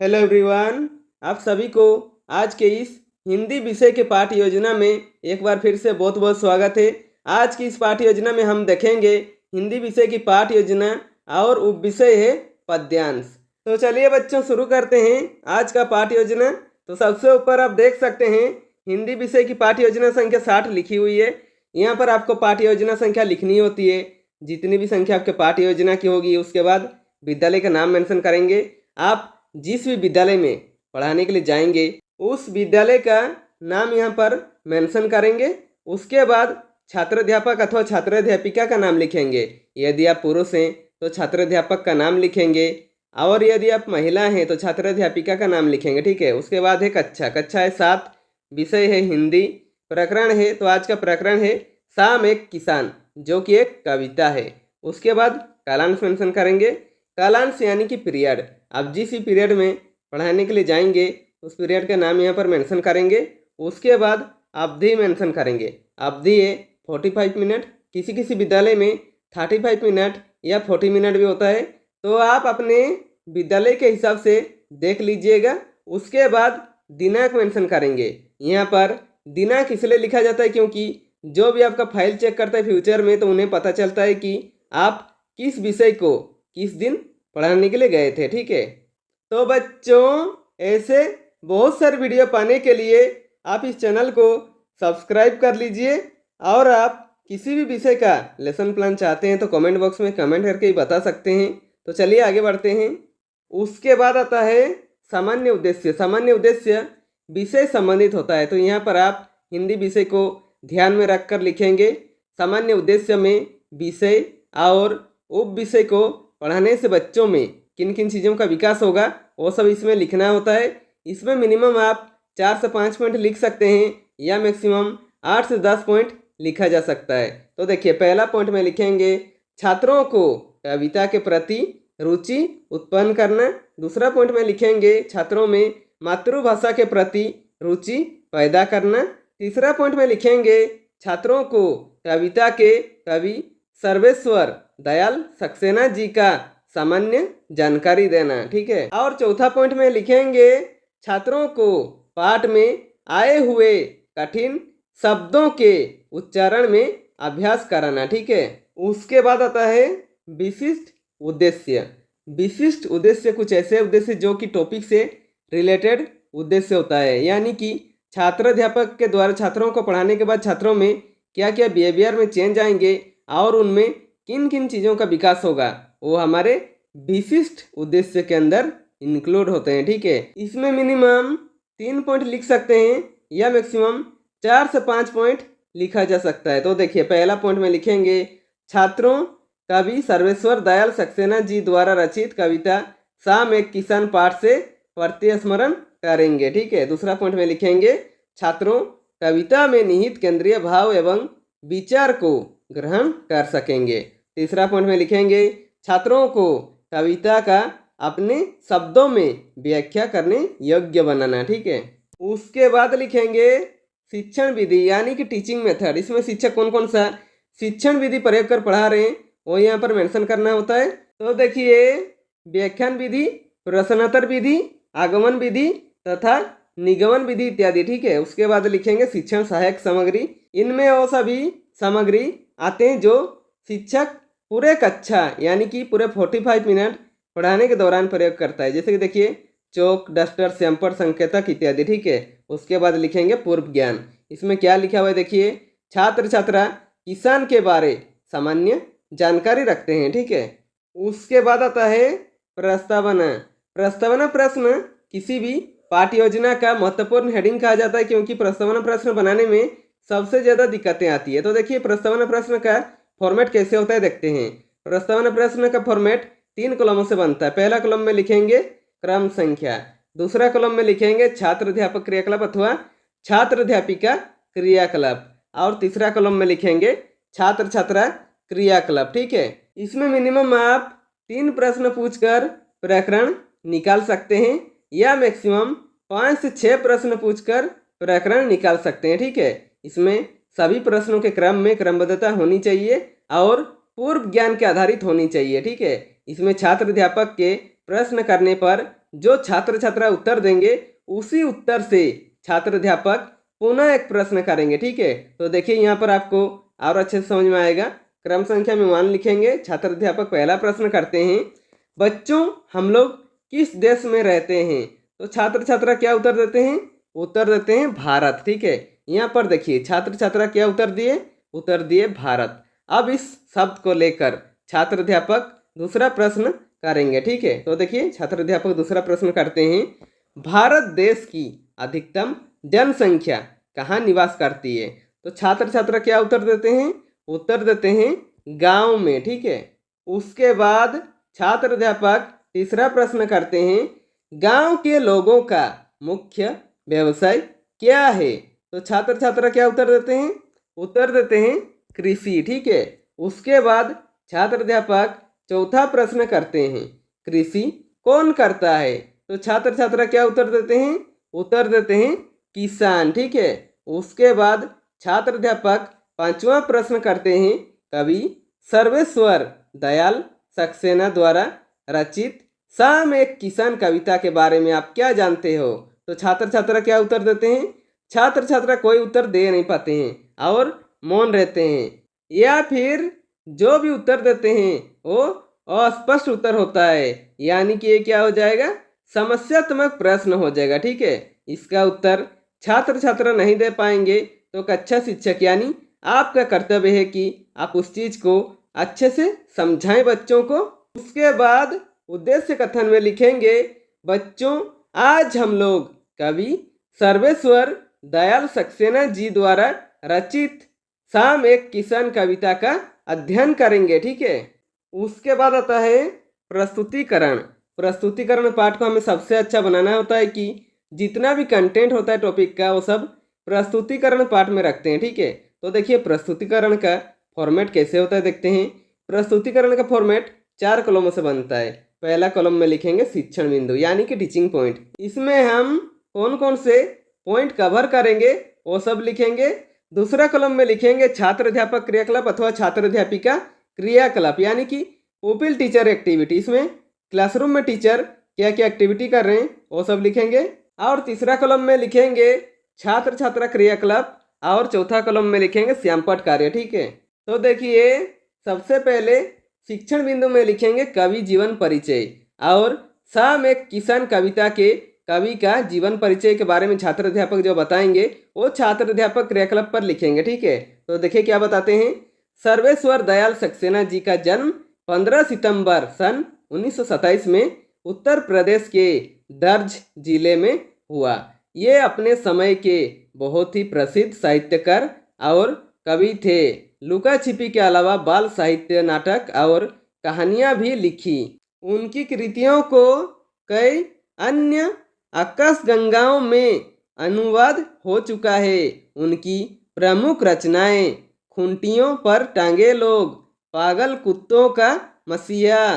Hello everyone, आप सभी को आज के इस हिंदी विषय के पाठ योजना में एक बार फिर से बहुत बहुत स्वागत है। आज की इस पाठ योजना में हम देखेंगे हिंदी विषय की पाठ योजना और उप विषय है पद्यांश। तो चलिए बच्चों शुरू करते हैं आज का पाठ योजना। तो सबसे ऊपर आप देख सकते हैं हिंदी विषय की पाठ योजना संख्या 60 लिखी हुई है। यहाँ पर आपको पाठ योजना संख्या लिखनी होती है। जितनी भी संख्या आपके पाठ योजना की होगी उसके बाद विद्यालय का नाम मेंशन करेंगे। आप जिस भी विद्यालय में पढ़ाने के लिए जाएंगे उस विद्यालय का नाम यहाँ पर मेंशन करेंगे। उसके बाद छात्राध्यापक अथवा छात्राध्यापिका का नाम लिखेंगे। यदि आप पुरुष हैं तो छात्राध्यापक का नाम लिखेंगे और यदि आप महिला हैं तो छात्राध्यापिका का नाम लिखेंगे। ठीक है। उसके बाद है कक्षा है 7, विषय है हिंदी, प्रकरण है तो आज का प्रकरण है शाम एक किसान, जो कि एक कविता है। उसके बाद कालांश मेंशन करेंगे। कालांश यानी कि पीरियड। आप जिस भी पीरियड में पढ़ाने के लिए जाएंगे उस पीरियड का नाम यहाँ पर मेंशन करेंगे। उसके बाद अवधि मेंशन करेंगे। अवधि है 45 मिनट, किसी किसी विद्यालय में 35 मिनट या 40 मिनट भी होता है, तो आप अपने विद्यालय के हिसाब से देख लीजिएगा। उसके बाद दिनांक मेंशन करेंगे। यहाँ पर दिनांक इसलिए लिखा जाता है क्योंकि जो भी आपका फाइल चेक करता है फ्यूचर में तो उन्हें पता चलता है कि आप किस विषय को किस दिन पढ़ाने के लिए गए थे। ठीक है। तो बच्चों ऐसे बहुत सारे वीडियो पाने के लिए आप इस चैनल को सब्सक्राइब कर लीजिए और आप किसी भी विषय का लेसन प्लान चाहते हैं तो कमेंट बॉक्स में कमेंट करके ही बता सकते हैं। तो चलिए आगे बढ़ते हैं। उसके बाद आता है सामान्य उद्देश्य। सामान्य उद्देश्य विषय संबंधित होता है, तो यहाँ पर आप हिंदी विषय को ध्यान में रखकर लिखेंगे। सामान्य उद्देश्य में विषय और उप विषय को पढ़ाने से बच्चों में किन किन चीज़ों का विकास होगा वो सब इसमें लिखना होता है। इसमें मिनिमम आप 4 से 5 पॉइंट लिख सकते हैं या मैक्सिमम 8 से 10 पॉइंट लिखा जा सकता है। तो देखिए पहला पॉइंट में लिखेंगे छात्रों को कविता के प्रति रुचि उत्पन्न करना। दूसरा पॉइंट में लिखेंगे छात्रों में मातृभाषा के प्रति रुचि पैदा करना। तीसरा पॉइंट में लिखेंगे छात्रों को कविता के कवि सर्वेश्वर दयाल सक्सेना जी का सामान्य जानकारी देना। ठीक है। और चौथा पॉइंट में लिखेंगे छात्रों को पाठ में आए हुए कठिन शब्दों के उच्चारण में अभ्यास कराना। ठीक है। उसके बाद आता है विशिष्ट उद्देश्य। विशिष्ट उद्देश्य कुछ ऐसे उद्देश्य जो कि टॉपिक से रिलेटेड उद्देश्य होता है, यानी कि छात्राध्यापक के द्वारा छात्रों को पढ़ाने के बाद छात्रों में क्या क्या बिहेवियर में चेंज आएंगे और उनमें किन किन चीज़ों का विकास होगा वो हमारे विशिष्ट उद्देश्य के अंदर इंक्लूड होते हैं। ठीक है। इसमें मिनिमम 3 पॉइंट लिख सकते हैं या मैक्सिमम 4 से 5 पॉइंट लिखा जा सकता है। तो देखिए पहला पॉइंट में लिखेंगे छात्रों कवि सर्वेश्वर दयाल सक्सेना जी द्वारा रचित कविता शाम एक किसान पाठ से प्रतिस्मरण करेंगे। ठीक है। दूसरा पॉइंट में लिखेंगे छात्रों कविता में निहित केंद्रीय भाव एवं विचार को ग्रहण कर सकेंगे। तीसरा पॉइंट में लिखेंगे छात्रों को कविता का अपने शब्दों में व्याख्या करने योग्य बनाना। ठीक है। उसके बाद लिखेंगे शिक्षण विधि यानी कि टीचिंग मेथड। इसमें शिक्षक कौन कौन सा शिक्षण विधि प्रयोग कर पढ़ा रहे हैं वो यहाँ पर मेंशन करना होता है। तो देखिए व्याख्यान विधि, प्रश्नोत्तर विधि, आगमन विधि तथा निगमन विधि इत्यादि। ठीक है। उसके बाद लिखेंगे शिक्षण सहायक सामग्री। इनमें वो सभी सामग्री आते हैं जो शिक्षक पूरे कक्षा यानी कि पूरे 45 मिनट पढ़ाने के दौरान प्रयोग करता है, जैसे कि देखिए चौक, डस्टर, शैम्पर, संकेतक इत्यादि। ठीक है। उसके बाद लिखेंगे पूर्व ज्ञान। इसमें क्या लिखा हुआ है देखिए छात्र छात्रा किसान के बारे सामान्य जानकारी रखते हैं। ठीक है। उसके बाद आता है प्रस्तावना। प्रस्तावना प्रश्न किसी भी पाठ्य योजना का महत्वपूर्ण हेडिंग कहा जाता है क्योंकि प्रस्तावना प्रश्न बनाने में सबसे ज़्यादा दिक्कतें आती है। तो देखिए प्रस्तावना प्रश्न का फॉर्मेट कैसे होता है देखते हैं। प्रस्तावना प्रश्न का फॉर्मेट 3 कॉलमों से बनता है। पहला कॉलम में लिखेंगे क्रम संख्या, दूसरा कॉलम में लिखेंगे छात्र अध्यापक क्रियाकलाप अथवा छात्र अध्यापिका क्रियाकलाप और तीसरा कॉलम में लिखेंगे छात्र छात्रा क्रियाकलाप। ठीक है। इसमें मिनिमम आप 3 प्रश्न पूछकर प्रकरण निकाल सकते हैं या मैक्सिमम 5 से 6 प्रश्न पूछकर प्रकरण निकाल सकते हैं। ठीक है। इसमें सभी प्रश्नों के क्रम में क्रमबद्धता होनी चाहिए और पूर्व ज्ञान के आधारित होनी चाहिए। ठीक है। इसमें छात्र अध्यापक के प्रश्न करने पर जो छात्र छात्रा उत्तर देंगे उसी उत्तर से छात्र अध्यापक पुनः एक प्रश्न करेंगे। ठीक है, तो देखिए यहाँ पर आपको और अच्छे से समझ में आएगा। क्रम संख्या में 1 लिखेंगे। छात्र अध्यापक पहला प्रश्न करते हैं, बच्चों हम लोग किस देश में रहते हैं? तो छात्र छात्रा क्या उत्तर देते हैं? उत्तर देते हैं भारत। ठीक है, यहाँ पर देखिए छात्र छात्रा क्या उत्तर दिए? उत्तर दिए भारत। अब इस शब्द को लेकर छात्र अध्यापक दूसरा प्रश्न करेंगे। ठीक है, तो देखिए छात्र अध्यापक दूसरा प्रश्न करते हैं, भारत देश की अधिकतम जनसंख्या कहाँ निवास करती है? तो छात्र छात्रा क्या उत्तर देते हैं? उत्तर देते हैं गांव में। ठीक है, उसके बाद छात्र अध्यापक तीसरा प्रश्न करते हैं, गांव के लोगों का मुख्य व्यवसाय क्या है? तो छात्र छात्रा क्या उत्तर देते हैं? उत्तर देते हैं कृषि। ठीक है, उसके बाद छात्र अध्यापक चौथा प्रश्न करते हैं, कृषि कौन करता है? तो छात्र छात्रा क्या उत्तर देते हैं? उत्तर देते हैं किसान। ठीक है, उसके बाद छात्र अध्यापक पांचवा प्रश्न करते हैं, कवि सर्वेश्वर दयाल सक्सेना द्वारा रचित शाम एक किसान कविता के बारे में आप क्या जानते हो? तो छात्र छात्रा क्या उत्तर देते हैं? छात्र छात्रा कोई उत्तर दे नहीं पाते हैं और मौन रहते हैं, या फिर जो भी उत्तर देते हैं वो अस्पष्ट उत्तर होता है, यानी कि ये क्या हो जाएगा? समस्यात्मक प्रश्न हो जाएगा। ठीक है, इसका उत्तर छात्र छात्रा नहीं दे पाएंगे तो कक्षा शिक्षक यानी आपका कर्तव्य है कि आप उस चीज को अच्छे से समझाएं बच्चों को। उसके बाद उद्देश्य कथन में लिखेंगे, बच्चों आज हम लोग कवि सर्वेश्वर दयाल सक्सेना जी द्वारा रचित शाम एक किसान कविता का अध्ययन करेंगे। ठीक है, उसके बाद आता है प्रस्तुतिकरण। प्रस्तुतिकरण पाठ को हमें सबसे अच्छा बनाना होता है कि जितना भी कंटेंट होता है टॉपिक का वो सब प्रस्तुतिकरण पाठ में रखते हैं। ठीक है, तो देखिए प्रस्तुतिकरण का फॉर्मेट कैसे होता है देखते हैं। प्रस्तुतिकरण का फॉर्मेट 4 कॉलमों से बनता है। पहला कॉलम में लिखेंगे शिक्षण बिंदु यानी कि टीचिंग पॉइंट, इसमें हम कौन कौन से पॉइंट कवर करेंगे वो सब लिखेंगे। दूसरा कॉलम में लिखेंगे छात्र अध्यापक क्रियाकलाप अथवा छात्र अध्यापिका क्रियाकलाप यानी कि पुपिल टीचर एक्टिविटी, इसमें क्लासरूम में टीचर क्या क्या एक्टिविटी कर रहे हैं वो सब लिखेंगे। और तीसरा कॉलम में लिखेंगे छात्र छात्रा क्रियाकलाप और चौथा कॉलम में लिखेंगे श्यामपट कार्य। ठीक है, तो देखिए सबसे पहले शिक्षण बिंदु में लिखेंगे कवि जीवन परिचय और शाम एक किसान कविता के कवि का जीवन परिचय के बारे में छात्र अध्यापक जो बताएंगे वो छात्र अध्यापक क्रियाकलाप पर लिखेंगे। ठीक है, तो देखिए क्या बताते हैं, सर्वेश्वर दयाल सक्सेना जी का जन्म 15 सितंबर सन 1927 में उत्तर प्रदेश के दर्ज जिले में हुआ। ये अपने समय के बहुत ही प्रसिद्ध साहित्यकार और कवि थे। लुका छिपी के अलावा बाल साहित्य, नाटक और कहानियां भी लिखी। उनकी कृतियों को कई अन्य आकाशगंगाओं में अनुवाद हो चुका है। उनकी प्रमुख रचनाएं खूंटियों पर टांगे लोग, पागल कुत्तों का मसीहा,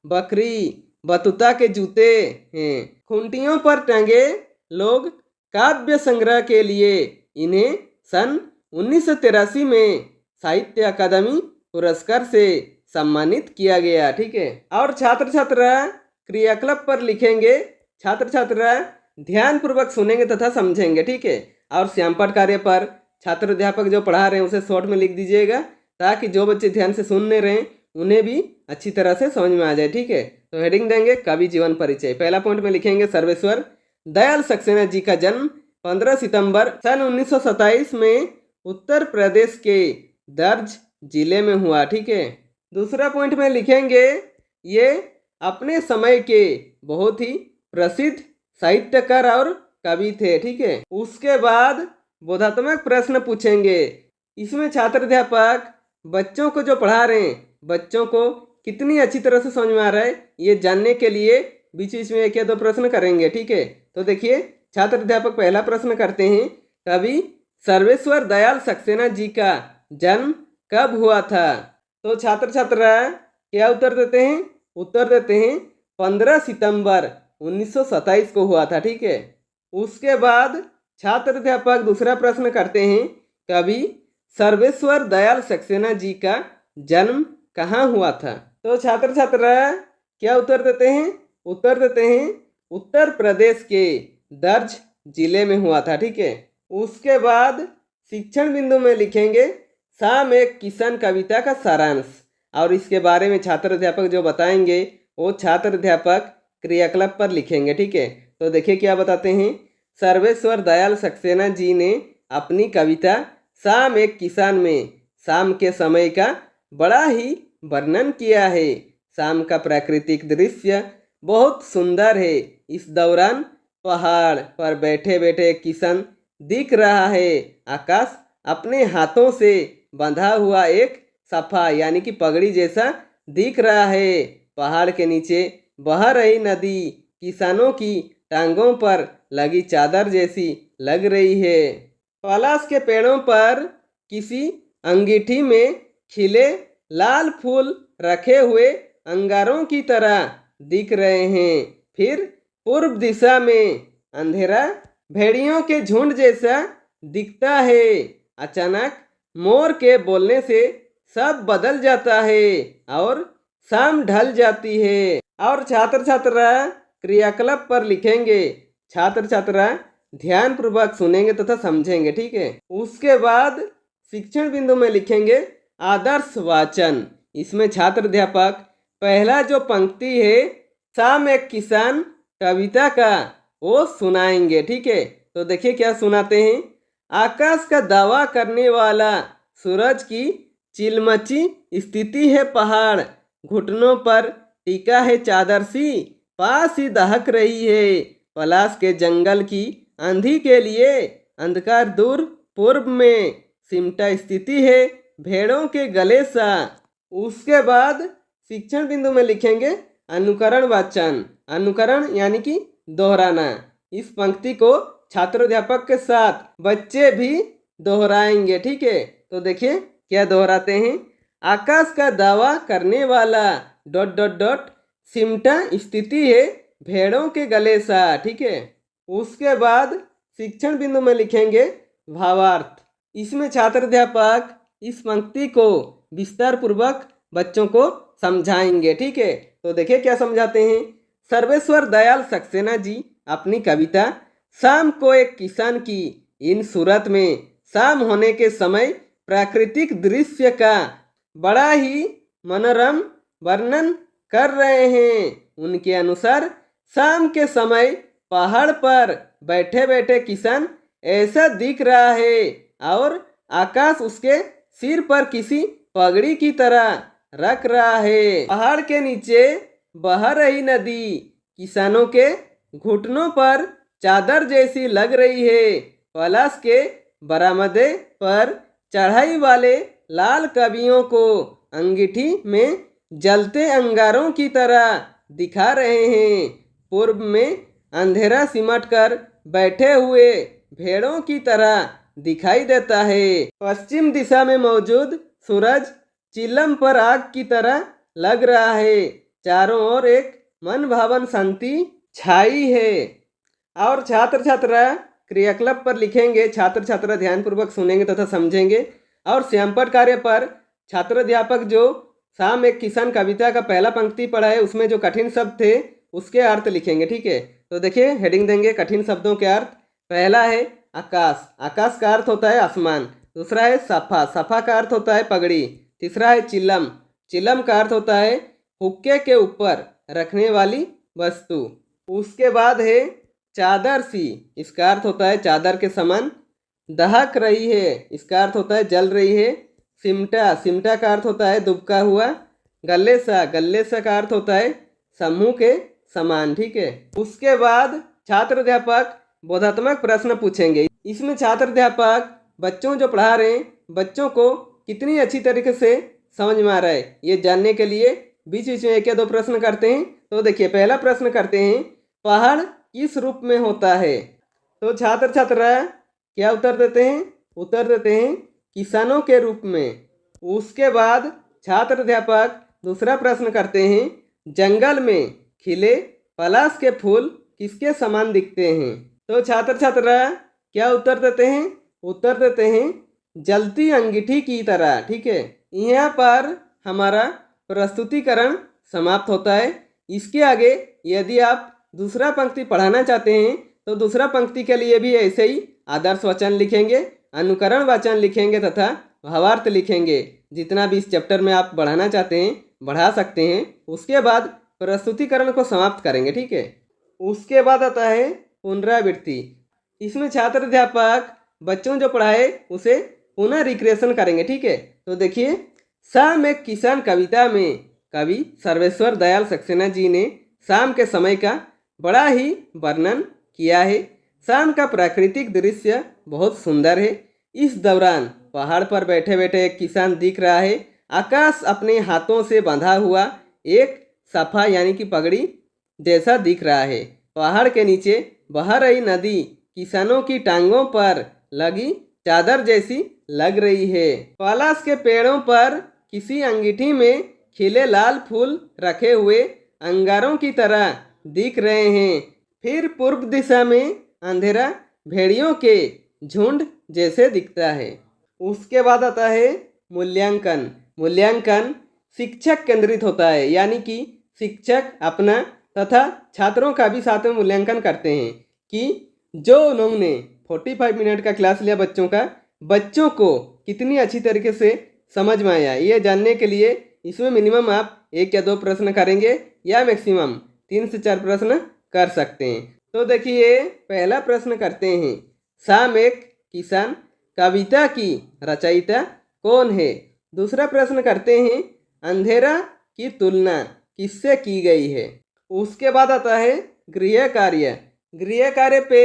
बकरी, बतुता के जूते हैं। खूंटियों पर टांगे लोग काव्य संग्रह के लिए इन्हें सन 1983 में साहित्य अकादमी पुरस्कार से सम्मानित किया गया। ठीक है, और छात्र छात्रा क्रियाकलाप पर लिखेंगे, छात्र छात्रा ध्यान पूर्वक सुनेंगे तथा समझेंगे। ठीक है, और श्यामपट कार्य पर छात्र अध्यापक जो पढ़ा रहे हैं उसे शॉर्ट में लिख दीजिएगा ताकि जो बच्चे ध्यान से सुन नहीं रहे उन्हें भी अच्छी तरह से समझ में आ जाए। ठीक है, तो हेडिंग देंगे कवि जीवन परिचय। पहला पॉइंट में लिखेंगे सर्वेश्वर दयाल सक्सेना जी का जन्म 15 सितंबर सन 1927 में उत्तर प्रदेश के दर्ज जिले में हुआ। ठीक है, दूसरा पॉइंट में लिखेंगे ये अपने समय के बहुत ही प्रसिद्ध साहित्यकार और कवि थे। ठीक है, उसके बाद बोधात्मक प्रश्न पूछेंगे। इसमें छात्र अध्यापक बच्चों को जो पढ़ा रहे हैं बच्चों को कितनी अच्छी तरह से समझ में आ रहा है ये जानने के लिए बीच बीच में 1 या 2 प्रश्न करेंगे। ठीक है, तो देखिए छात्र अध्यापक पहला प्रश्न करते हैं, कवि सर्वेश्वर दयाल सक्सेना जी का जन्म कब हुआ था? तो छात्र छात्रा क्या उत्तर देते हैं? उत्तर देते हैं 15 सितंबर 1927 को हुआ था। ठीक है, उसके बाद छात्र अध्यापक दूसरा प्रश्न करते हैं, कवि सर्वेश्वर दयाल सक्सेना जी का जन्म कहाँ हुआ था? तो छात्र छात्रा क्या उत्तर देते हैं? उत्तर देते हैं उत्तर प्रदेश के दर्ज जिले में हुआ था। ठीक है, उसके बाद शिक्षण बिंदु में लिखेंगे शाम एक किसान कविता का सारांश, और इसके बारे में छात्र अध्यापक जो बताएंगे वो छात्र अध्यापक क्रियाकलाप पर लिखेंगे। ठीक है, तो देखिए क्या बताते हैं। सर्वेश्वर दयाल सक्सेना जी ने अपनी कविता शाम एक किसान में शाम के समय का बड़ा ही वर्णन किया है। शाम का प्राकृतिक दृश्य बहुत सुंदर है। इस दौरान पहाड़ पर बैठे बैठे एक किसान दिख रहा है। आकाश अपने हाथों से बंधा हुआ एक सफा यानी कि पगड़ी जैसा दिख रहा है। पहाड़ के नीचे बह रही नदी किसानों की टांगों पर लगी चादर जैसी लग रही है। पलाश के पेड़ों पर किसी अंगीठी में खिले लाल फूल रखे हुए अंगारों की तरह दिख रहे हैं। फिर पूर्व दिशा में अंधेरा भेड़ियों के झुंड जैसा दिखता है। अचानक मोर के बोलने से सब बदल जाता है और शाम ढल जाती है। और छात्र छात्रा क्रियाकलाप पर लिखेंगे। छात्र छात्रा ध्यान पूर्वक सुनेंगे तथा समझेंगे। ठीक है, उसके बाद शिक्षण बिंदु में लिखेंगे आदर्श वाचन। इसमें छात्र अध्यापक पहला जो पंक्ति है शाम एक किसान कविता का वो सुनाएंगे। ठीक है, तो देखिए क्या सुनाते हैं। आकाश का दावा करने वाला सूरज की चिलमची स्थिति है। पहाड़ घुटनों पर टीका है चादर सी, पास ही दहक रही है। पलाश के जंगल की आंधी के लिए अंधकार दूर पूर्व में सिमटा स्थिति है भेड़ों के गले सा। उसके बाद शिक्षण बिंदु में लिखेंगे अनुकरण वाचन। अनुकरण यानी कि दोहराना। इस पंक्ति को छात्रोध्यापक के साथ बच्चे भी दोहराएंगे। ठीक है, तो देखिए क्या दोहराते हैं। आकाश का दावा करने वाला डॉट डॉट डॉट सिमटा स्थिति है भेड़ों के गले सा। ठीक है, उसके बाद शिक्षण बिंदु में लिखेंगे भावार्थ। इसमें छात्र अध्यापक इस पंक्ति को विस्तार पूर्वक बच्चों को समझाएंगे। ठीक है, तो देखिए क्या समझाते हैं। सर्वेश्वर दयाल सक्सेना जी अपनी कविता शाम को एक किसान की इन सूरत में शाम होने के समय प्राकृतिक दृश्य का बड़ा ही मनोरम वर्णन कर रहे हैं। उनके अनुसार शाम के समय पहाड़ पर बैठे बैठे किसान ऐसा दिख रहा है और आकाश उसके सिर पर किसी पगड़ी की तरह रख रहा है। पहाड़ के नीचे बह रही नदी किसानों के घुटनों पर चादर जैसी लग रही है। पलाश के बरामदे पर चढ़ाई वाले लाल कवियों को अंगीठी में जलते अंगारों की तरह दिखा रहे हैं। पूर्व में अंधेरा सिमट कर बैठे हुए भेड़ों की तरह दिखाई देता है। पश्चिम दिशा में मौजूद सूरज चिलम पर आग की तरह लग रहा है। चारों ओर एक मन भावन शांति छाई है। और छात्र छात्रा क्रियाकलाप पर लिखेंगे। छात्र छात्रा ध्यानपूर्वक सुनेंगे तथा समझेंगे। और श्यामपट कार्य पर छात्र अध्यापक जो शाम एक किसान कविता का पहला पंक्ति पढ़ा है उसमें जो कठिन शब्द थे उसके अर्थ लिखेंगे। ठीक है, तो देखिए हेडिंग देंगे कठिन शब्दों के अर्थ। पहला है आकाश। आकाश का अर्थ होता है आसमान। दूसरा है सफा। सफा का अर्थ होता है पगड़ी। तीसरा है चिलम। चिलम का अर्थ होता है हुक्के के ऊपर रखने वाली वस्तु। उसके बाद है चादर सी। इसका अर्थ होता है चादर के समान। दहक रही है। इसका अर्थ होता है जल रही है। सिमटा। सिमटा का अर्थ होता है दुबका हुआ। गल्ले सा। गल्ले सा का अर्थ होता है समूह के समान। ठीक है, उसके बाद छात्र अध्यापक बोधात्मक प्रश्न पूछेंगे। इसमें छात्र अध्यापक बच्चों जो पढ़ा रहे हैं बच्चों को कितनी अच्छी तरीके से समझ में आ रहा है ये जानने के लिए बीच बीच में एक या दो प्रश्न करते हैं। तो देखिए पहला प्रश्न करते हैं, पहाड़ किस रूप में होता है? तो छात्र छात्रा क्या उत्तर देते हैं? उत्तर देते हैं किसानों के रूप में। उसके बाद छात्र अध्यापक दूसरा प्रश्न करते हैं, जंगल में खिले पलाश के फूल किसके समान दिखते हैं? तो छात्र छात्रा क्या उत्तर देते हैं? उत्तर देते हैं जलती अंगीठी की तरह। ठीक है, यहाँ पर हमारा प्रस्तुतिकरण समाप्त होता है। इसके आगे यदि आप दूसरा पंक्ति पढ़ाना चाहते हैं तो दूसरा पंक्ति के लिए भी ऐसे ही आदर्श वचन लिखेंगे, अनुकरण वचन लिखेंगे तथा भावार्थ लिखेंगे। जितना भी इस चैप्टर में आप बढ़ाना चाहते हैं बढ़ा सकते हैं। उसके बाद प्रस्तुतिकरण को समाप्त करेंगे, ठीक है। उसके बाद आता है पुनरावृत्ति। इसमें छात्र अध्यापक बच्चों जो पढ़ाए उसे पुनः रिक्रिएशन करेंगे, ठीक है। तो देखिए, शाम एक किसान कविता में कवि सर्वेश्वर दयाल सक्सेना जी ने शाम के समय का बड़ा ही वर्णन किया है। शाम का प्राकृतिक दृश्य बहुत सुंदर है। इस दौरान पहाड़ पर बैठे बैठे एक किसान दिख रहा है। आकाश अपने हाथों से बंधा हुआ एक सफा यानी कि पगड़ी जैसा दिख रहा है। पहाड़ के नीचे बह रही नदी किसानों की टांगों पर लगी चादर जैसी लग रही है। पलाश के पेड़ों पर किसी अंगीठी में खिले लाल फूल रखे हुए अंगारों की तरह दिख रहे हैं। फिर पूर्व दिशा में अंधेरा भेड़ियों के झुंड जैसे दिखता है। उसके बाद आता है मूल्यांकन। मूल्यांकन शिक्षक केंद्रित होता है, यानी कि शिक्षक अपना तथा छात्रों का भी साथ में मूल्यांकन करते हैं कि जो उन्होंने 45 मिनट का क्लास लिया बच्चों को कितनी अच्छी तरीके से समझ में आया। ये जानने के लिए इसमें मिनिमम आप 1 या 2 प्रश्न करेंगे या मैक्सिमम 3 से 4 प्रश्न कर सकते हैं। तो देखिए, पहला प्रश्न करते हैं, शाम एक किसान कविता की रचयिता कौन है। दूसरा प्रश्न करते हैं, अंधेरा की तुलना किससे की गई है। उसके बाद आता है गृह कार्य। गृह कार्य पे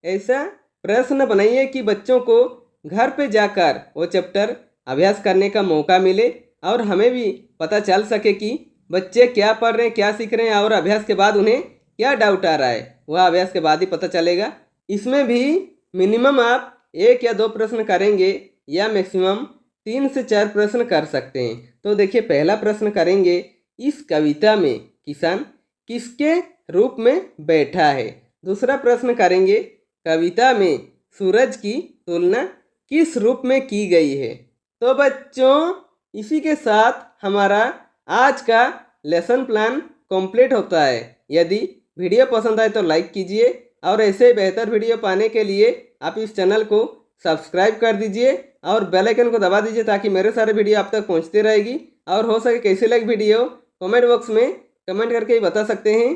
ऐसा प्रश्न बनाइए कि बच्चों को घर पे जाकर वो चैप्टर अभ्यास करने का मौका मिले और हमें भी पता चल सके कि बच्चे क्या पढ़ रहे हैं, क्या सीख रहे हैं और अभ्यास के बाद उन्हें क्या डाउट आ रहा है, वह अभ्यास के बाद ही पता चलेगा। इसमें भी मिनिमम आप 1 या 2 प्रश्न करेंगे या मैक्सिमम 3 से 4 प्रश्न कर सकते हैं। तो देखिए, पहला प्रश्न करेंगे, इस कविता में किसान किसके रूप में बैठा है। दूसरा प्रश्न करेंगे, कविता में सूरज की तुलना किस रूप में की गई है। तो बच्चों, इसी के साथ हमारा आज का लेसन प्लान कंप्लीट होता है। यदि वीडियो पसंद आए तो लाइक कीजिए और ऐसे बेहतर वीडियो पाने के लिए आप इस चैनल को सब्सक्राइब कर दीजिए और बेल आइकन को दबा दीजिए ताकि मेरे सारे वीडियो आप तक पहुंचते रहेगी। और हो सके कैसे लगे वीडियो कमेंट बॉक्स में कमेंट करके ही बता सकते हैं।